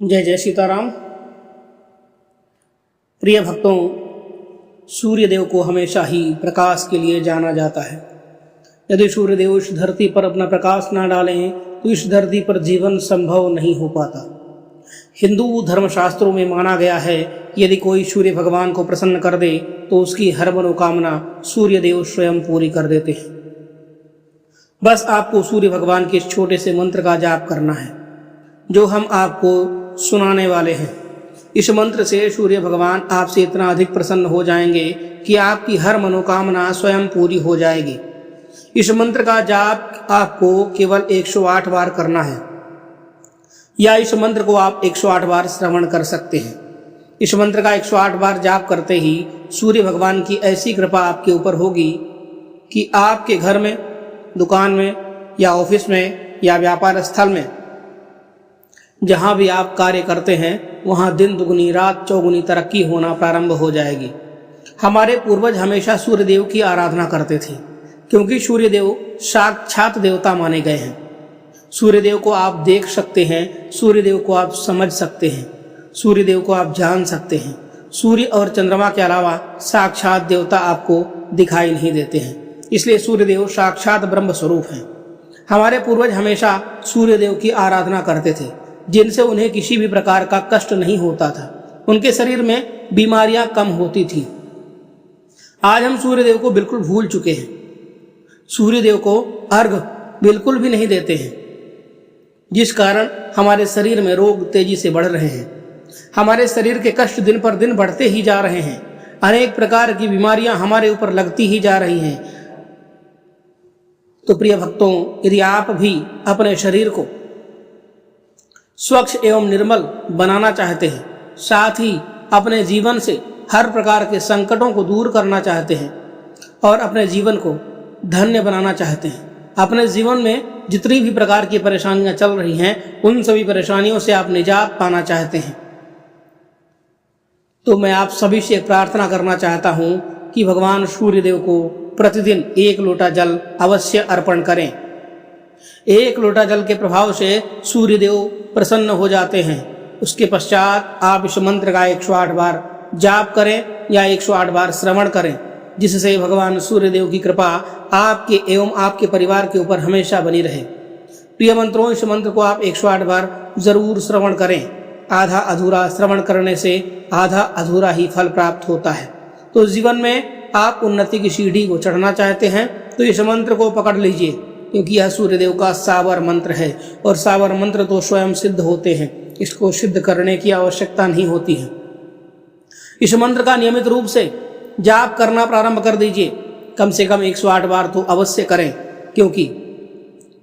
जय जय सीताराम। प्रिय भक्तों, सूर्यदेव को हमेशा ही प्रकाश के लिए जाना जाता है। यदि सूर्यदेव इस धरती पर अपना प्रकाश ना डालें तो इस धरती पर जीवन संभव नहीं हो पाता। हिंदू धर्मशास्त्रों में माना गया है कि यदि कोई सूर्य भगवान को प्रसन्न कर दे तो उसकी हर मनोकामना सूर्यदेव स्वयं पूरी कर देते हैं। बस आपको सूर्य भगवान के इस छोटे से मंत्र का जाप करना है जो हम आपको सुनाने वाले हैं। इस मंत्र से सूर्य भगवान आपसे इतना अधिक प्रसन्न हो जाएंगे कि आपकी हर मनोकामना स्वयं पूरी हो जाएगी। इस मंत्र का जाप आपको केवल 108 बार करना है, या इस मंत्र को आप 108 बार श्रवण कर सकते हैं। इस मंत्र का 108 बार जाप करते ही सूर्य भगवान की ऐसी कृपा आपके ऊपर होगी कि आपके घर में, दुकान में या ऑफिस में या व्यापार स्थल में, जहाँ भी आप कार्य करते हैं वहाँ दिन दुगुनी रात चौगुनी तरक्की होना प्रारंभ हो जाएगी। हमारे पूर्वज हमेशा सूर्यदेव की आराधना करते थे क्योंकि सूर्यदेव साक्षात देवता माने गए हैं। सूर्यदेव को आप देख सकते हैं, सूर्यदेव को आप समझ सकते हैं, सूर्यदेव को आप जान सकते हैं। सूर्य और चंद्रमा के अलावा साक्षात देवता आपको दिखाई नहीं देते हैं, इसलिए सूर्यदेव साक्षात ब्रह्म स्वरूप हैं। हमारे पूर्वज हमेशा सूर्यदेव की आराधना करते थे जिनसे उन्हें किसी भी प्रकार का कष्ट नहीं होता था। उनके शरीर में बीमारियां कम होती थी। आज हम सूर्यदेव को बिल्कुल भूल चुके हैं, सूर्यदेव को अर्घ बिल्कुल भी नहीं देते हैं, जिस कारण हमारे शरीर में रोग तेजी से बढ़ रहे हैं। हमारे शरीर के कष्ट दिन पर दिन बढ़ते ही जा रहे हैं। अनेक प्रकार की बीमारियां हमारे ऊपर लगती ही जा रही हैं। तो प्रिय भक्तों, यदि आप भी अपने शरीर को स्वच्छ एवं निर्मल बनाना चाहते हैं, साथ ही अपने जीवन से हर प्रकार के संकटों को दूर करना चाहते हैं और अपने जीवन को धन्य बनाना चाहते हैं, अपने जीवन में जितनी भी प्रकार की परेशानियां चल रही हैं उन सभी परेशानियों से आप निजात पाना चाहते हैं, तो मैं आप सभी से प्रार्थना करना चाहता हूं कि भगवान सूर्यदेव को प्रतिदिन 1 लोटा जल अवश्य अर्पण करें। 1 लोटा जल के प्रभाव से सूर्यदेव प्रसन्न हो जाते हैं। उसके पश्चात आप इस मंत्र का 108 बार जाप करें या 108 बार श्रवण करें, जिससे भगवान सूर्यदेव की कृपा आपके एवं आपके परिवार के ऊपर हमेशा बनी रहे। प्रिय मंत्रों, इस मंत्र को आप 108 बार जरूर श्रवण करें। आधा अधूरा श्रवण करने से आधा अधूरा ही फल प्राप्त होता है। तो जीवन में आप उन्नति की सीढ़ी को चढ़ना चाहते हैं तो इस मंत्र को पकड़ लीजिए, क्योंकि यह सूर्यदेव का सावर मंत्र है और सावर मंत्र तो स्वयं सिद्ध होते हैं, इसको सिद्ध करने की आवश्यकता नहीं होती है। इस मंत्र का नियमित रूप से जाप करना प्रारंभ कर दीजिए। कम से कम 108 बार तो अवश्य करें, क्योंकि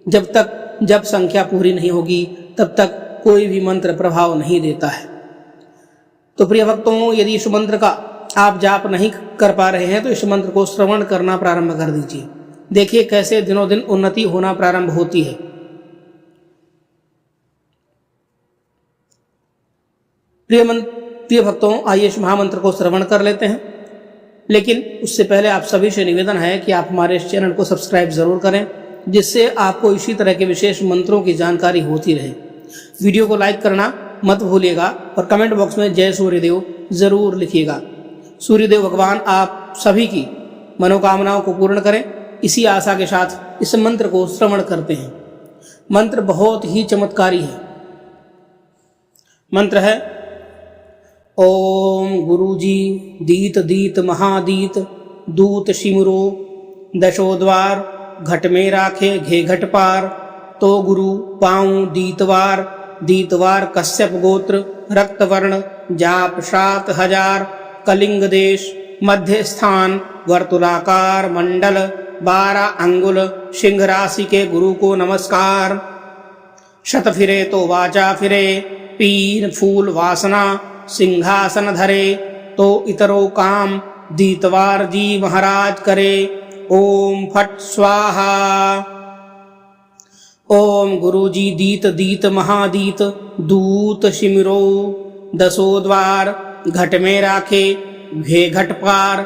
जब संख्या पूरी नहीं होगी तब तक कोई भी मंत्र प्रभाव नहीं देता है। तो प्रिय भक्तों, यदि इस मंत्र का आप जाप नहीं कर पा रहे हैं तो इस मंत्र को श्रवण करना प्रारंभ कर दीजिए। देखिए कैसे दिनों दिन उन्नति होना प्रारंभ होती है। प्रिय भक्तों, आइए इस महामंत्र को श्रवण कर लेते हैं। लेकिन उससे पहले आप सभी से निवेदन है कि आप हमारे इस चैनल को सब्सक्राइब जरूर करें, जिससे आपको इसी तरह के विशेष मंत्रों की जानकारी होती रहे। वीडियो को लाइक करना मत भूलिएगा और कमेंट बॉक्स में जय सूर्यदेव जरूर लिखिएगा। सूर्यदेव भगवान आप सभी की मनोकामनाओं को पूर्ण करें, इसी आशा के साथ इस मंत्र को श्रवण करते हैं। मंत्र बहुत ही चमत्कारी है। मंत्र है: ओम गुरुजी दीत दीत महादीत दूत शिमरो दशोद्वार घट में राखे घे घट पार तो गुरु पाऊं दीतवार दीतवार कश्यप गोत्र रक्तवर्ण जाप 7000 कलिंग देश मध्य स्थान वर्तुलाकार मंडल 12 अंगुल सिंह राशि के गुरु को नमस्कार। शत फिरे तो वाचा फिरे पीर फूल वासना सिंहासन धरे तो इतरो काम दीतवार जी महाराज करे। ओम फट स्वाहा। ओम गुरुजी दीत दीत महादीत दूत शिमरो दशोद्वार घट में राखे घे घट पार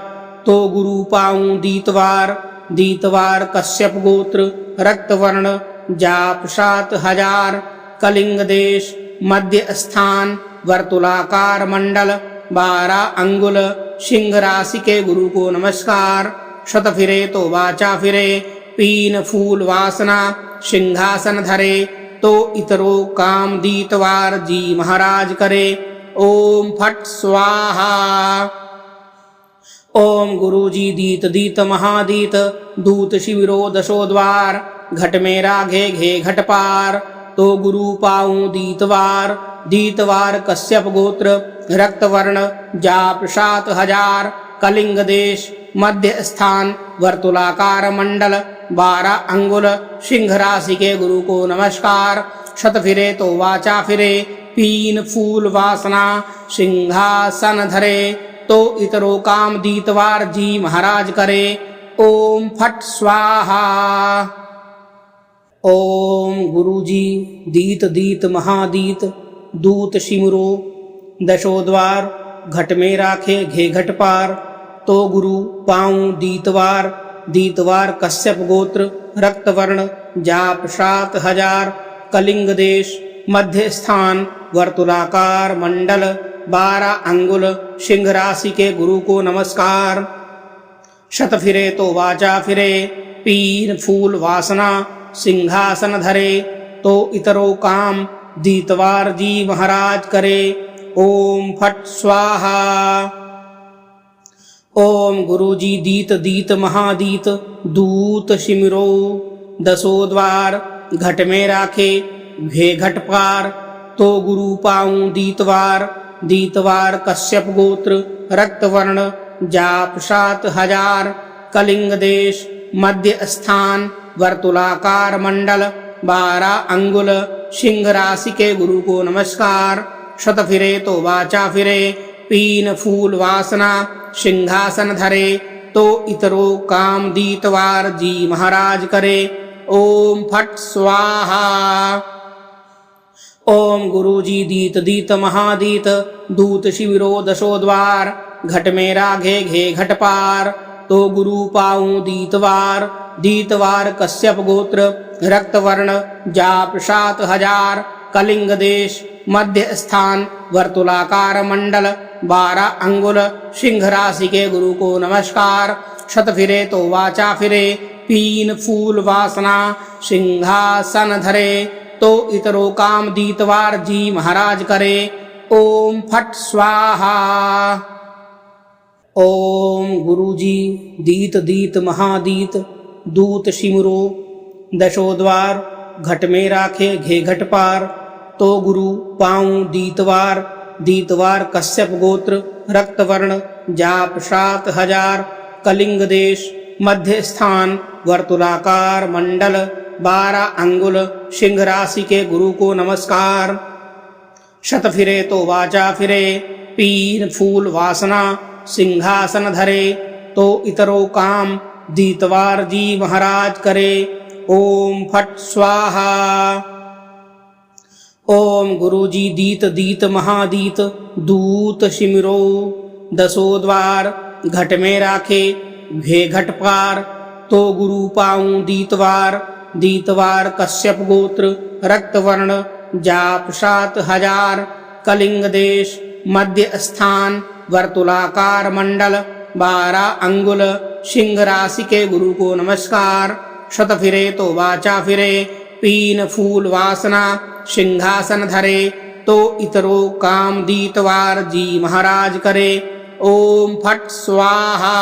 तो गुरु पाऊं दीतवार दीतवार कश्यप गोत्र रक्तवर्ण जाप 7000 कलिंग देश मध्य स्थान वर्तुलाकार मंडल 12 अंगुल सिंह राशि के गुरु को नमस्कार। शत फिरे तो वाचा फिरे, पीन फूल वासना सिंहासन धरे, तो इतरो काम दीतवार जी महाराज करे। ओम फट स्वाहा। ओम गुरु जी दीत दीत महादीत, दूत शिविरो दशो द्वार, घट में राघे घे घट पार, तो गुरु पाऊं दीतवार। दीतवार कश्यप गोत्र, रक्त वर्ण, जाप 7000, कलिंग देश, मध्य स्थान वर्तुलाकार मंडल 12 अंगुल सिंह राशि के गुरु को नमस्कार। शत फिरे तो वाचा फिरे, पीन फूल वासना सिंहासन धरे, तो इतरो काम दीतवार जी महाराज करे। ओम फट स्वाहा। ओम गुरु जी दीत दीत महादीत, दूत शिमरो दशो द्वार, घट में राखे घे घट पार, तो गुरु पाऊं दीतवार। दीतवार कश्यप गोत्र, रक्त वर्ण, जाप 7000, कलिंग देश, मध्य स्थान वर्तुलाकार मंडल 12 अंगुल सिंह राशि के गुरु को नमस्कार। शत फिरे तो वाचा फिरे, पीन फूल वासना सिंहासन धरे, तो इतरो काम दीतवार जी महाराज करे। ओम फट स्वाहा। ओम गुरु जी दीत दीत महादीत, दूत शिमरो दशो द्वार, घट में राखे घे घट पार, तो गुरु पाऊं दीतवार। दीतवार कश्यप गोत्र, रक्त वर्ण, जाप 7000, कलिंग देश, मध्य स्थान वर्तुलाकार मंडल 12 अंगुल सिंह राशि के गुरु को नमस्कार। शत फिरे तो वाचा फिरे, पीन फूल वासना सिंहासन धरे, तो इतरो काम दीतवार जी महाराज करे। ओम फट स्वाहा। ओम गुरु जी दीत दीत महादीत, दूत शिविरो दशो द्वार, घट में राघे घे घट पार, तो गुरु पाऊं दीतवार। दीतवार कश्यप गोत्र, रक्त वर्ण, जाप 7000, कलिंग देश, मध्य स्थान वर्तुलाकार मंडल 12 अंगुल सिंह राशि के गुरु को नमस्कार। शत फिरे तो वाचा फिरे, पीन फूल वासना सिंहासन धरे, तो इतरो काम दीतवार जी महाराज करे। ओम फट स्वाहा। ओम गुरु जी दीत दीत महादीत, दूत शिमरो दशो द्वार, घट में राखे घे घट पार, तो गुरु पाऊं दीतवार। दीतवार कश्यप गोत्र, रक्त वर्ण, जाप 7000, कलिंग देश, मध्य स्थान वर्तुलाकार मंडल 12 अंगुल सिंह राशि के गुरु को नमस्कार। शत फिरे तो वाचा फिरे, पीन फूल वासना सिंहासन धरे, तो इतरो काम दीतवार जी महाराज करे। ओम फट स्वाहा। ओम गुरु जी दीत दीत महादीत, दूत शिमरो दशो द्वार, घट में राखे घे घट पार, तो गुरु पाऊं दीतवार। दीतवार कश्यप गोत्र, रक्त वर्ण, जाप 7000, कलिंग देश, मध्य स्थान वर्तुलाकार मंडल 12 अंगुल सिंह राशि के गुरु को नमस्कार। शत फिरे तो वाचा फिरे, पीन फूल वासना सिंहासन धरे, तो इतरो काम दीतवार जी महाराज करे। ओम फट स्वाहा।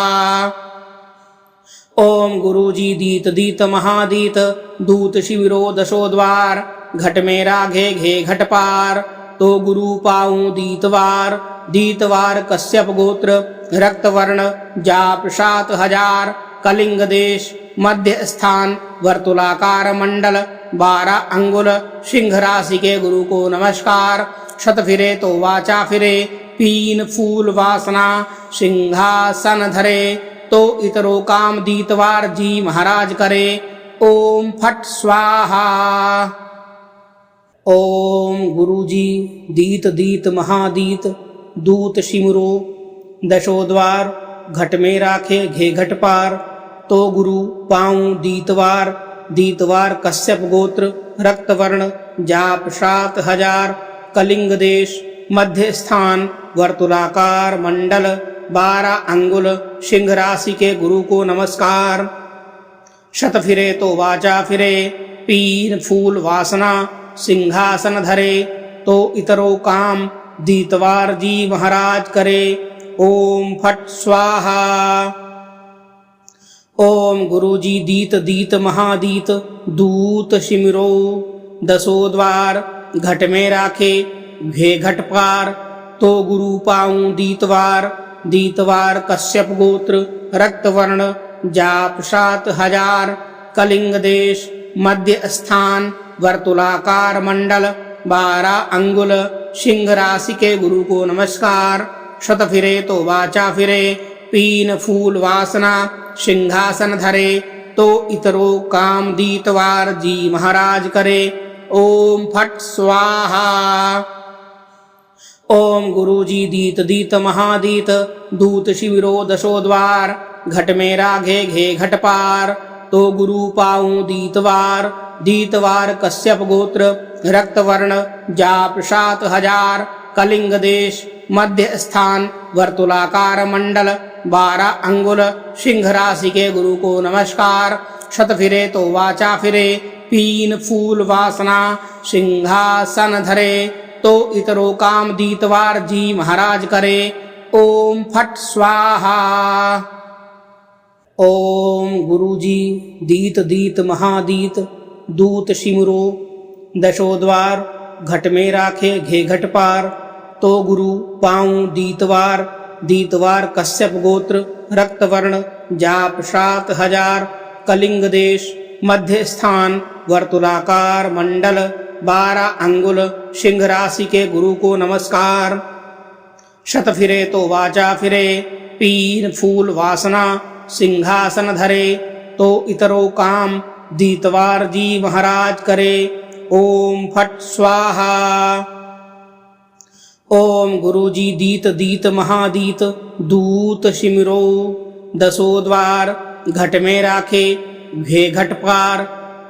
ओम गुरु जी दीत दीत महादीत, दूत शिविरो दशो द्वार, घट में राघे घे घट पार, तो गुरु पाऊं दीतवार। दीतवार कश्यप गोत्र, रक्त वर्ण, जाप 7000, कलिंग देश, मध्य स्थान वर्तुलाकार मंडल 12 अंगुल सिंह राशि के गुरु को नमस्कार। शत फिरे तो वाचा फिरे, पीन फूल वासना सिंहासन धरे, तो इतरो काम दीतवार जी महाराज करे। ओम फट स्वाहा। ओम गुरु जी दीत दीत महादीत, दूत शिमरो दशो द्वार, घट में राखे घे घट पार, तो गुरु पाऊं दीतवार। दीतवार कश्यप गोत्र, रक्त वर्ण, जाप 7000, कलिंग देश, मध्य स्थान, वर्तुलाकार मंडल, 12 अंगुल, सिंह राशि के गुरु को नमस्कार। शत फिरे तो वाचा फिरे, पीन फूल वासना, सिंहासन धरे, तो इतरो काम दीतवार जी महाराज करे। ओम फट स्वाहा। ओम गुरुजी दीत दीत महादीत, दूत शिमिरो, 10 द्वार, घट में राखे, घे घट पार, तो गुरु पाऊं दीतवार, दीतवार कश्यप गोत्र, रक्त वर्ण, जाप 7000, कलिंग देश, मध्य स्थान, वर्तुलाकार मंडल, 12 अंगुल, सिंह राशि के गुरु को नमस्कार। शत फिरे तो वाचा फिरे, पीन फूल वासना, सिंहासन धरे, तो इतरो काम दीतवार जी महाराज करे। ओम फट स्वाहा। ओम गुरुजी दीत दीत महादीत, दूत शिविरो 10 द्वार, घट में राघे घे घट पार, तो गुरु पाऊं दीतवार, दीतवार कश्यप गोत्र, रक्त वर्ण, जाप 7000, कलिंग देश, मध्य स्थान, वर्तुलाकार मंडल, 12 अंगुल, सिंह राशि के गुरु को नमस्कार। शत फिरे तो वाचा फिरे, पीन फूल वासना, सिंहासन धरे, तो इतरो काम दीतवार जी महाराज करे। ओम फट स्वाहा। ओम गुरुजी दीत दीत महादीत, दूत शिमुरो, 10 द्वार, घट में राखे घे घट पार, तो गुरु पाऊं दीतवार, दीतवार कश्यप गोत्र, रक्त वर्ण, जाप 7000, कलिंग देश, मध्य स्थान, वर्तुलाकार मंडल, 12 अंगुल, सिंह राशि के गुरु को नमस्कार। शत फिरे तो वाचा फिरे, पीन फूल वासना, सिंहासन धरे, तो इतरो काम दीतवार जी महाराज करे। ओम फट स्वाहा। ओम गुरुजी दीत दीत महादीत, दूत शिमिरो, 10 द्वार, घट में राखे, घे घट पार,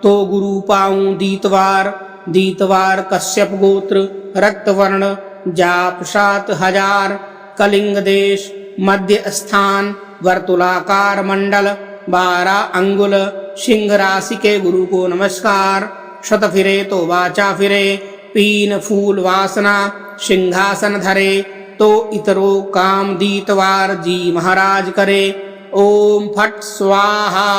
तो गुरु पाऊं दीतवार, दीतवार कश्यप गोत्र, रक्त वर्ण, जाप 7000, कलिंग देश, मध्य स्थान, वर्तुलाकार मंडल, 12 अंगुल, सिंह राशि के गुरु को नमस्कार। शत फिरे तो वाचा फिरे, पीन फूल वासना, सिंहासन धरे, तो इतरो काम दीतवार जी महाराज करे। ओम फट स्वाहा।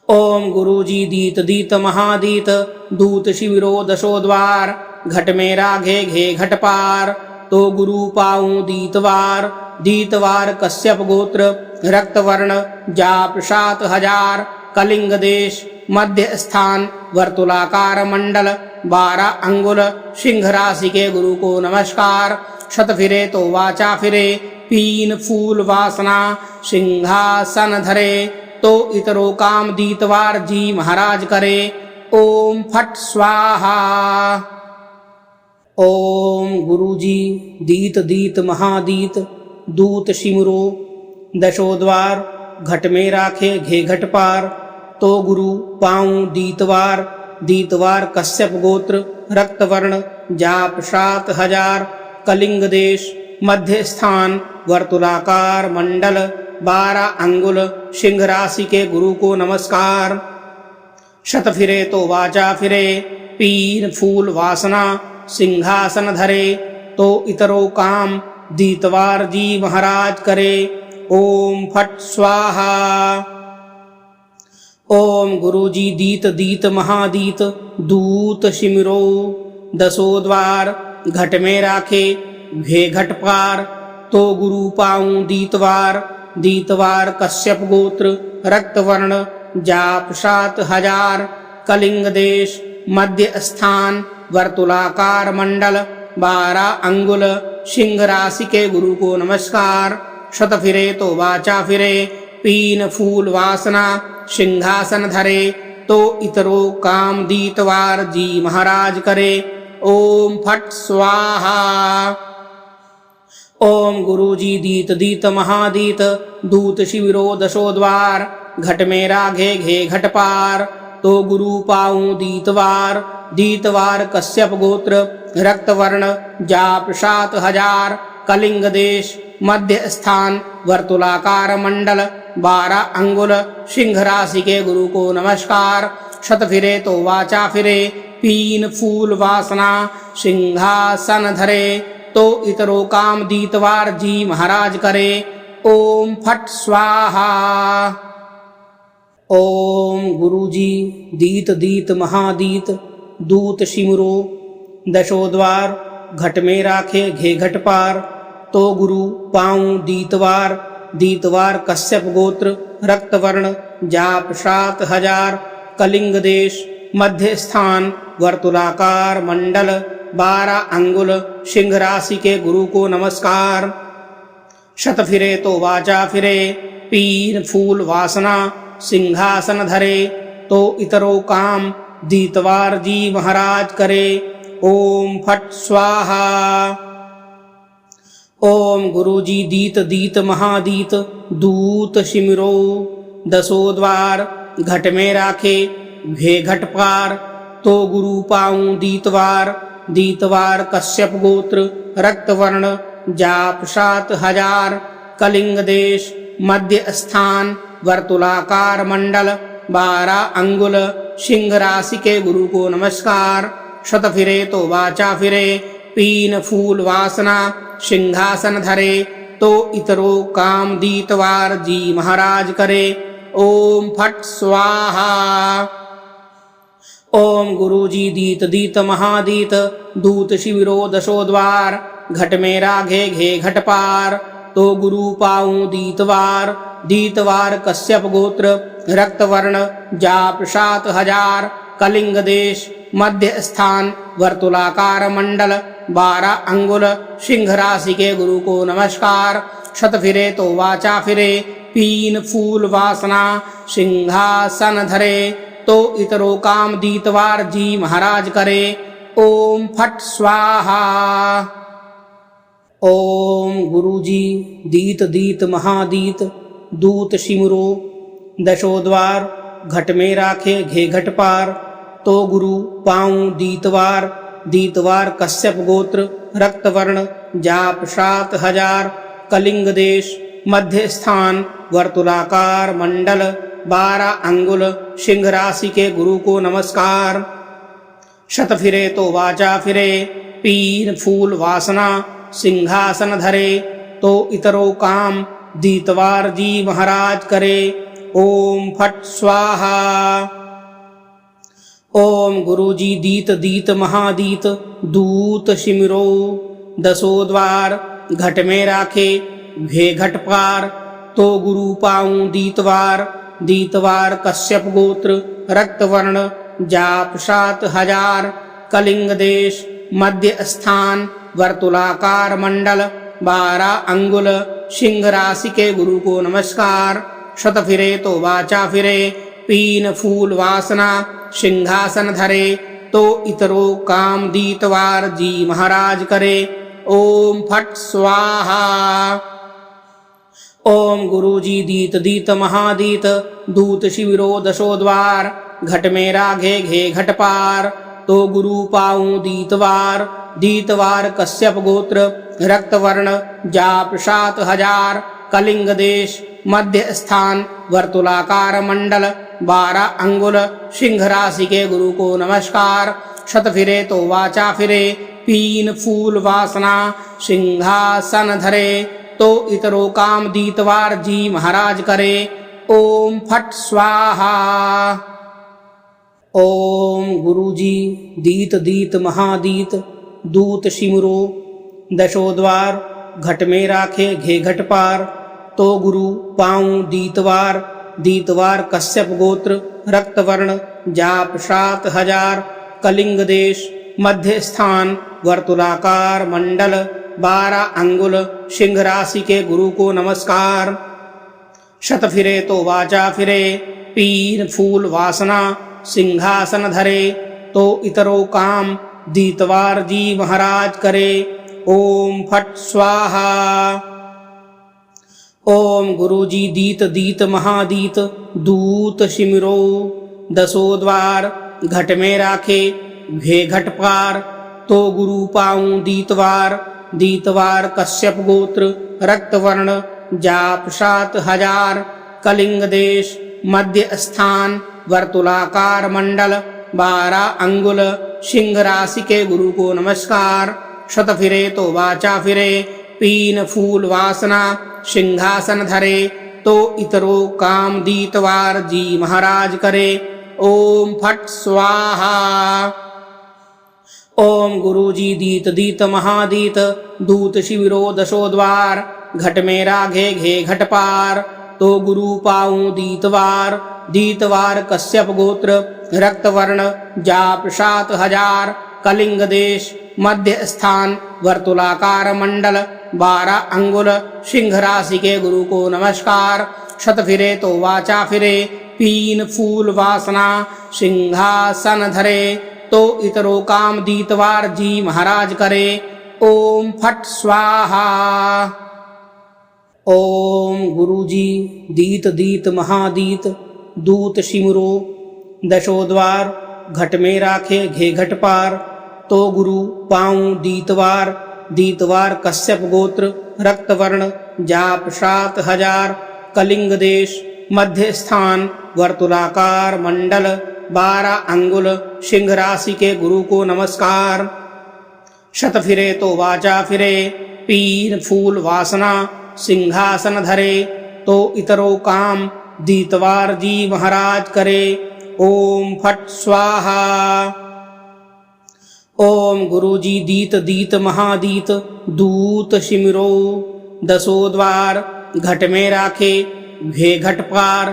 ओम गुरुजी दीत दीत महादीत, दूत शिविरो 10 द्वार, घट में राघे घे घट पार, तो गुरु पाऊं दीतवार, दीतवार कश्यप गोत्र, रक्त वर्ण, जाप 7000, कलिंग देश, मध्य स्थान, वर्तुलाकार मंडल, 12 अंगुल, सिंह राशि के गुरु को नमस्कार। शत फिरे तो वाचा फिरे, पीन फूल वासना, सिंहासन धरे, तो इतरो काम दीतवार जी महाराज करे। ओम फट स्वाहा। ओम गुरुजी दीत दीत महादीत, दूत शिमुरो, 10 द्वार, घट में राखे घे घट पार, तो गुरु पाऊं दीतवार, दीतवार कश्यप गोत्र, रक्त वर्ण, जाप 7000, कलिंग देश, मध्य स्थान, वर्तुलाकार मंडल, 12 अंगुल, सिंह राशि के गुरु को नमस्कार। शत फिरे तो वाचा फिरे, पीन फूल वासना, सिंहासन धरे, तो इतरो काम दीतवार जी महाराज करे। ओम फट स्वाहा। ओम गुरुजी दीत दीत महादीत, दूत शिमिरो, 10 द्वार, घट में राखे, घे घट पार, तो गुरु पाऊं दीतवार, दीतवार कश्यप गोत्र, रक्त वर्ण, जाप 7000, कलिंग देश, मध्य स्थान, वर्तुलाकार मंडल, 12 अंगुल, सिंह राशि के गुरु को नमस्कार। शत फिरे तो वाचा फिरे, पीन फूल वासना, सिंहासन धरे, तो इतरो काम दीतवार जी महाराज करे। ओम फट स्वाहा। ओम गुरुजी दीत दीत महादीत, दूत शिविरो 10 द्वार, घट में राघे घे घट पार, तो गुरु पाऊं दीतवार, दीतवार कश्यप गोत्र रक्तवर्ण जाप 7000 कलिंग देश मध्य स्थान वर्तुलाकार मंडल 12 अंगुल सिंह राशि के गुरु को नमस्कार। शत फिरे तो वाचा फिरे पीन फूल वासना सिंहासन धरे तो इतरो काम दीतवार जी महाराज करे। ओम फट स्वाहा। ओम गुरुजी दीत दीत महादीत दूत सिमरो दशोद्वार घट में राखे घे घट पार तो गुरु पाऊं दीतवार दीतवार कश्यप गोत्र रक्तवर्ण जाप 7000 कलिंग देश मध्य स्थान वर्तुलाकार मंडल 12 अंगुल सिंह राशि के गुरु को नमस्कार। शत फिरे तो वाचा फिरे पीन फूल वासना सिंहासन धरे तो इतरो काम दीतवार जी महाराज करे। ओम फट स्वाहा। ओम गुरुजी दीत दीत महादीत दूत सिमरो दशोद्वार घट में राखे घे घट पार तो गुरु पाऊं दीतवार दीतवार कश्यप गोत्र रक्तवर्ण जाप 7000 कलिंग देश मध्य स्थान वर्तुलाकार मंडल 12 अंगुल सिंह राशि के गुरु को नमस्कार। शत फिरे तो वाचा फिरे पीन फूल वासना सिंहासन धरे तो इतरो काम दीतवार जी महाराज करे। ओम फट स्वाहा। ओम गुरुजी दीत दीत महादीत दूत शिविरो दशोद्वार घट में राघे घे घट पार तो गुरु पाऊं दीतवार दीतवार कश्यप गोत्र रक्तवर्ण जाप 7000 कलिंग देश मध्य स्थान वर्तुलाकार मंडल 12 अंगुल सिंह राशि के गुरु को नमस्कार। शत फिरे तो वाचा फिरे पीन फूल वासना सिंहासन धरे तो इतरो काम दीतवार जी महाराज करे। ओम फट स्वाहा। ओम गुरुजी दीत दीत महादीत दूत सिमरो दशोद्वार घट में राखे घे घट पार तो गुरु पाऊं दीतवार दीतवार कश्यप गोत्र रक्तवर्ण जाप 7000 कलिंग देश मध्य स्थान वर्तुलाकार मंडल 12 अंगुल सिंह राशि के गुरु को नमस्कार। शत फिरे तो वाचा फिरे पीन फूल वासना सिंहासन धरे तो इतरो काम दीतवार जी महाराज करे। ओम फट स्वाहा। ओम गुरुजी दीत दीत महादीत दूत सिमरो दशोद्वार घट में राखे घे घट पार तो गुरु पाऊं दीतवार दीतवार कश्यप गोत्र रक्तवर्ण जाप 7000 कलिंग देश मध्य स्थान वर्तुलाकार मंडल 12 अंगुल सिंह राशि के गुरु को नमस्कार। शत फिरे तो वाचा फिरे पीन फूल वासना सिंहासन धरे तो इतरो काम दीतवार जी महाराज करे। ओम फट स्वाहा। ओम गुरुजी दीत दीत महादीत दूत शिविरो दशोद्वार घट में राघे घे घट पार तो गुरु पाऊं दीतवार दीतवार कश्यप गोत्र रक्तवर्ण जाप 7000 कलिंग देश मध्य स्थान वर्तुलाकार मंडल 12 अंगुल सिंह राशि के गुरु को नमस्कार। शत फिरे तो वाचा फिरे पीन फूल वासना सिंहासन धरे तो इतरो काम दीतवार जी महाराज करे। ओम फट स्वाहा। ओम गुरुजी दीत दीत महादीत दूत सिमरो दशोद्वार घट में राखे घे घट पार तो गुरु पाऊं दीतवार दीतवार कश्यप गोत्र रक्तवर्ण जाप 7000 कलिंग देश मध्य स्थान वर्तुलाकार मंडल 12 अंगुल सिंह राशि के गुरु को नमस्कार। शत फिरे तो वाचा फिरे पीन फूल वासना सिंहासन धरे तो इतरो काम दीतवार जी महाराज करे। ओम फट स्वाहा। ओम गुरुजी दीत दीत महादीत दूत सिमरो दशोद्वार घट में राखे घे घट पार, तो गुरु पाऊं दीतवार, दीतवार कश्यप गोत्र, रक्त वर्ण, जाप 7000, कलिंग देश, मध्य स्थान, वर्तुलाकार मंडल, 12 अंगुल, सिंह राशि के गुरु को नमस्कार। शत फिरे तो वाचा फिरे, पीन फूल वासना, सिंहासन धरे, तो इतरो काम दीतवार जी महाराज करे। ओम फट स्वाहा। ओम गुरु जी दीत दीत महादीत, दूत शिविरो दशो द्वार, घट में राघे घे घट पार, तो गुरु पाऊं दीतवार, दीतवार कश्यप गोत्र, रक्त वर्ण, जाप 7000, कलिंग देश, मध्य स्थान, वर्तुलाकार मंडल, 12 अंगुल, सिंह राशि के गुरु को नमस्कार। शत फिरे तो वाचा फिरे, पीन फूल वासना, सिंहासन धरे, तो इतरो काम दीतवार जी महाराज करे। ओम फट स्वाहा। ओम गुरु जी दीत दीत महादीत, दूत शिमुरो दशो द्वार, घट में राखे घे घट पार, तो गुरु पाऊं दीतवार, दीतवार कश्यप गोत्र, रक्त वर्ण, जाप 7000, कलिंग देश, मध्य स्थान, वर्तुलाकार मंडल, 12 अंगुल, सिंह राशि के गुरु को नमस्कार। शत फिरे तो वाचा फिरे, पीन फूल वासना, सिंहासन धरे, तो इतरो काम दीतवार जी महाराज करे। ओम फट स्वाहा। ओम गुरु जी दीत दीत महादीत, दूत शिमिरो दशो द्वार, घट में राखे घे घट पार,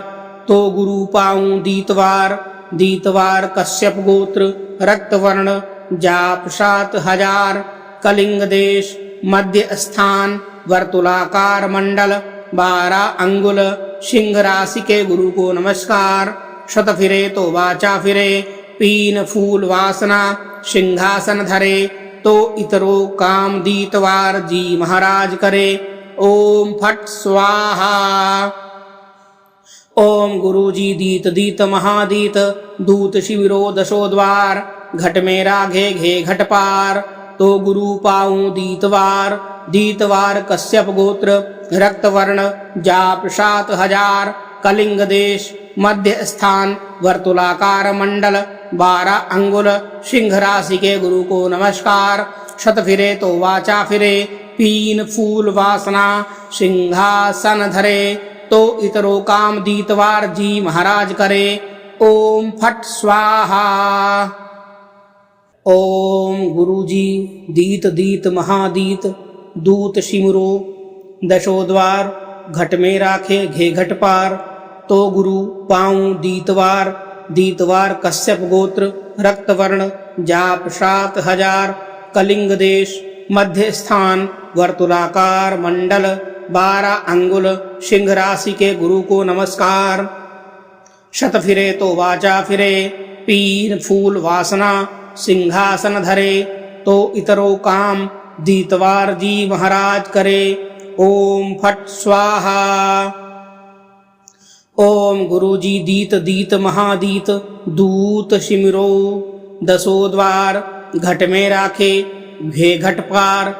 तो गुरु पाऊं दीतवार, दीतवार कश्यप गोत्र, रक्त वर्ण, जाप 7000, कलिंग देश, मध्य स्थान, वर्तुलाकार मंडल, 12 अंगुल, सिंह राशि के गुरु को नमस्कार। शत फिरे तो वाचा फिरे, पीन फूल वासना, सिंहासन धरे, तो इतरो काम दीतवार जी महाराज करे। ओम फट स्वाहा। ओम गुरु जी दीत दीत महादीत, दूत शिविरो दशो द्वार, घट में राघे घे घट पार, तो गुरु पाऊं दीतवार, दीतवार कश्यप गोत्र, रक्त वर्ण, जाप 7000, कलिंग देश, मध्य स्थान, वर्तुलाकार मंडल, 12 अंगुल, सिंह राशि के गुरु को नमस्कार। शत फिरे तो वाचा फिरे, पीन फूल वासना, सिंहासन धरे, तो इतरो काम दीतवार जी महाराज करे। ओम फट स्वाहा। ओम गुरु जी दीत दीत महादीत, दूत शिमुरो दशो द्वार, घट में राखे घे घट पार, तो गुरु पाऊं दीतवार, दीतवार कश्यप गोत्र, रक्त वर्ण, जाप 7000, कलिंग देश, मध्य स्थान, वर्तुलाकार मंडल, 12 अंगुल, सिंह राशि के गुरु को नमस्कार। शत फिरे तो वाचा फिरे, पीन फूल वासना, सिंहासन धरे, तो इतरो काम दीतवार जी महाराज करे। ओम फट स्वाहा। ओम गुरु जी दीत दीत महादीत, दूत शिमिरो दशो द्वार, घट में राखे घे घट पार,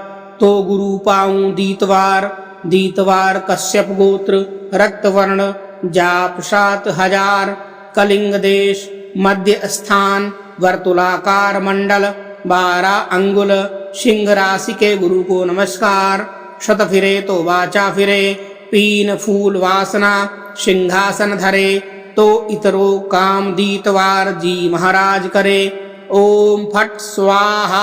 तो गुरु पाऊं दीतवार, दीतवार कश्यप गोत्र, रक्त वर्ण, जाप 7000, कलिंग देश, मध्य स्थान, वर्तुलाकार मंडल, 12 अंगुल, सिंह राशि के गुरु को नमस्कार। शत फिरे तो वाचा फिरे, पीन फूल वासना, सिंहासन धरे, तो इतरो काम दीतवार जी महाराज करे। ओम फट स्वाहा।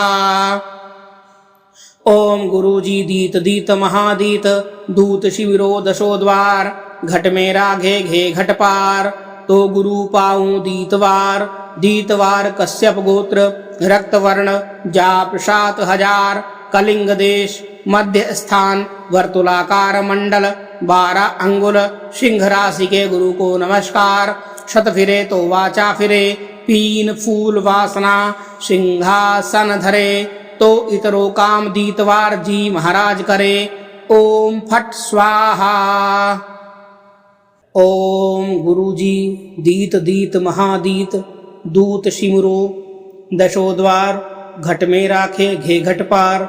ओम गुरु जी दीत दीत महादीत, दूत शिविरो दशो द्वार, घट में राघे घे घट पार, तो गुरु पाऊं दीतवार, दीतवार कश्यप गोत्र, रक्त वर्ण, जाप 7000, कलिंग देश, मध्य स्थान, वर्तुलाकार मंडल, 12 अंगुल, सिंह राशि के गुरु को नमस्कार। शत फिरे तो वाचा फिरे, पीन फूल वासना, सिंहासन धरे, तो इतरो काम दीतवार जी महाराज करे। ओम फट स्वाहा। ओम गुरु जी दीत दीत महादीत, दूत शिमुरो दशोद्वार घट में राखे घे घट पार।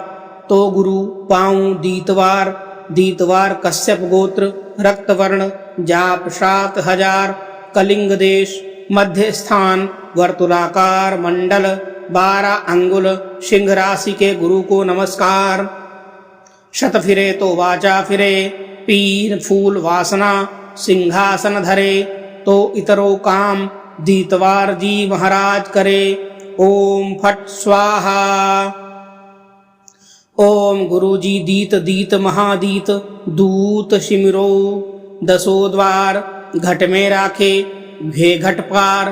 तो गुरु पाऊँ दीतवार, दीतवार कश्यप गोत्र रक्त वर्ण जाप 7000। कलिंग देश मध्य स्थान वर्तुलाकार मंडल 12 अंगुल सिंह राशि के गुरु को नमस्कार। शत फिरे तो वाचा फिरे, पीर फूल वासना सिंहासन धरे। तो इतरो काम दीतवार जी महाराज करे। ओम फट स्वाहा। ओम गुरु जी दीत दीत महादीत दूत सिमरो। दशोद्वार घट में राखे घे घट पार।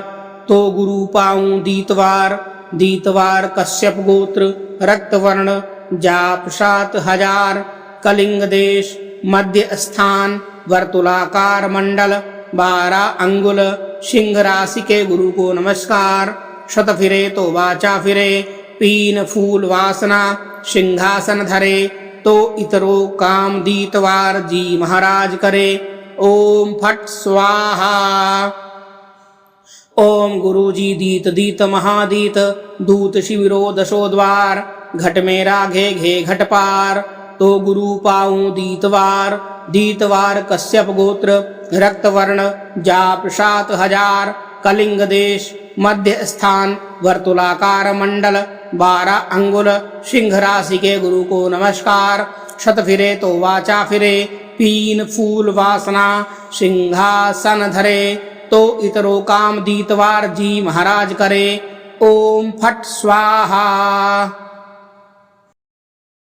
तो गुरु पाऊँ दीतवार, दीतवार कश्यप गोत्र रक्त वर्ण जाप 7000। कलिंग देश मध्य स्थान वर्तुलाकार मंडल 12 अंगुल सिंह राशि के गुरु को नमस्कार। शत फिरे तो वाचा फिरे, पीन फूल वासना सिंहासन धरे। तो इतरो काम दीतवार जी महाराज करे। ओम फट स्वाहा। ओम गुरु जी दीत दीत महादीत दूत शिविरो। दशोद्वार घट में राघे घे घट पार। तो गुरु पाऊँ दीतवार, दीतवार कश्यप गोत्र रक्त वर्ण जाप 7000। कलिंग देश मध्य स्थान वर्तुलाकार मंडल 12 अंगुल सिंह राशि के गुरु को नमस्कार। शत फिरे तो वाचा फिरे, पीन फूल वासना सिंहासन धरे। तो इतरो काम दीतवार जी महाराज करे। ओम फट स्वाहा।